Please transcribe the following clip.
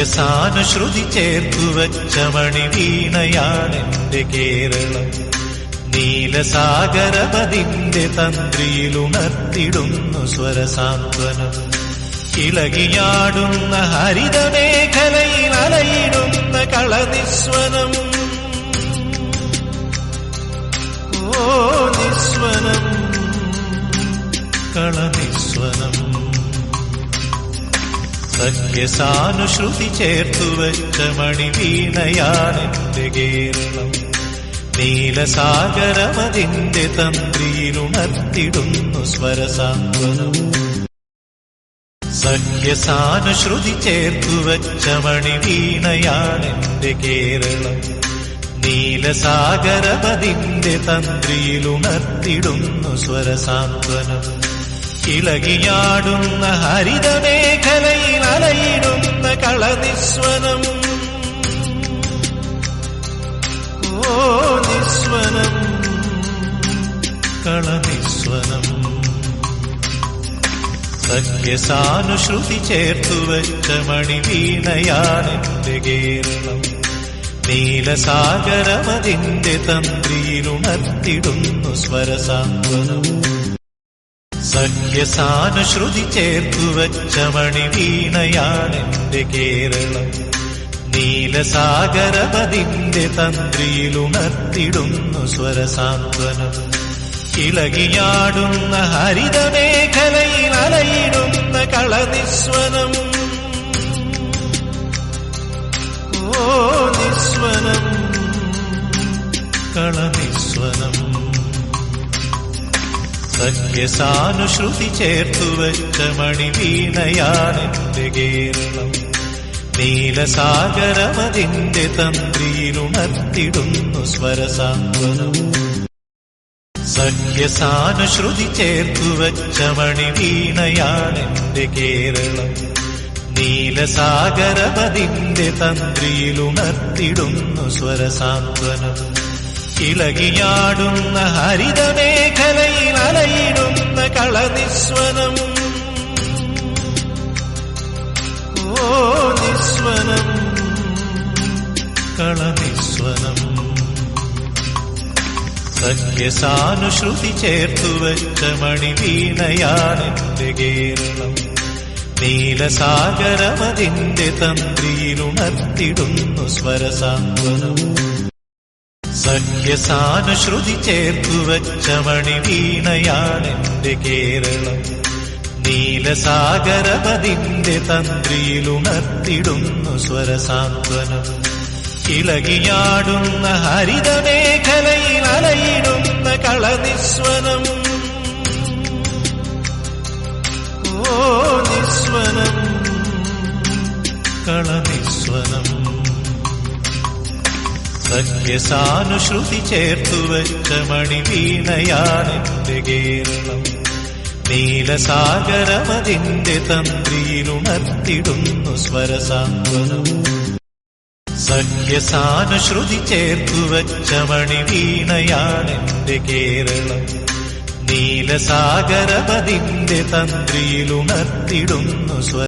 സാനുശ്രുതി ചേർത്തുവച്ച മണിവീണയാണെന്റെ Keralam. നീലസാഗരപതിന്റെ തന്ത്രിയിലുണർത്തിടുന്നു സ്വരസാന്ത്വനം. ഇളകിയാടുന്ന ഹരിതമേഖലയിൽ അലയിടുന്ന കളനിസ്വനം. ഓ നിസ്വനം, കളനിസ്വനം. സഖ്യസാനുശ്രുതി ചേർത്തുവച്ച മണിവീണയാണെന്റെ Keralam. നീലസാഗരമതിന്റെ തന്ത്രിയിലുണർത്തിടുന്നു സ്വരസാന്ത്വനം. സഖ്യസാനുശ്രുതി ചേർത്തുവച്ച മണിവീണയാണെന്റെ Keralam. നീലസാഗരമതിന്റെ തന്ത്രിയിലുണർത്തിടുന്നു സ്വരസാന്ത്വനം. ഇളകിയാടുന്ന ഹരിതമേഖലയിൽ അലയിടുന്ന കളനിസ്വനം. ഓ നിസ്വനം, കളനിസ്വനം. സഖ്യസാനുശ്രുതി ചേർത്തുവച്ച മണിവീണയാണെന്റെ Keralam. നീലസാഗരമതിന്റെ തന്ത്രിയിലുണർത്തിടുന്നു സ്വരസാന്ത്വനം. സഖ്യസാനുശ്രുതി ചേർത്തുവച്ച മണിവീണയാണെന്റെ Keralam. നീലസാഗരപതിന്റെ തന്ത്രിയിലുണർത്തിടുന്നു സ്വരസാന്ത്വനം. ഇളകിയാടുന്ന ഹരിതമേഖലയിൽ അലയിടുന്ന കളനിസ്വനം. ഓ നിസ്വനം, കളനിസ്വനം. സഖ്യസാനുശ്രുതി ചേർത്തുവച്ച മണിവീണയാണെന്റെ Keralam. നീലസാഗരമതിന്റെ തന്ത്രിയിലുണർത്തിടുന്നു സ്വരസാന്ത്വനം. സഖ്യസാനുശ്രുതി ചേർത്തുവച്ച മണിവീണയാണെന്റെ Keralam. നീലസാഗരമതിന്റെ തന്ത്രിയിലുണർത്തിടുന്നു സ്വരസാന്ത്വനം. ഇളകിയാടുന്ന ഹരിതമേഖലയിൽ അലയിടുന്ന കളനിസ്വനം. ഓ നിസ്വനം, കളനിസ്വനം. സഖ്യസാനുശ്രുതി ചേർത്തുവച്ച മണിവീണയാണെന്റെ Keralam. നീലസാഗരമതിന്റെ തന്ത്രിയിലുണർത്തിടുന്നു സ്വരസാന്ത്വനം. സഖ്യസാനുശ്രുതി ചേർത്തുവച്ച മണിവീണയാണെന്റെ Keralam. നീലസാഗരപതിന്റെ തന്ത്രിയിലുണർത്തിടുന്നു സ്വരസാന്ത്വനം. ഇളകിയാടുന്ന ഹരിതമേഖലയിൽ അലയിടുന്ന കളനിസ്വനം. ഓ നിസ്വനം, കളനിസ്വനം. സഖ്യസാനുശ്രുതി ചേർത്തുവച്ച മണിവീണയാണെന്റെ Keralam. നീലസാഗരമതിന്റെ തന്ത്രിയിലുണർത്തിടുന്നു സ്വരസാന്ത്വനം. സഖ്യസാനുശ്രുതി ചേർത്തുവച്ച മണിവീണയാണെന്റെ Keralam. നീലസാഗരപതിന്റെ തന്ത്രിയിലുണർത്തിടുന്നു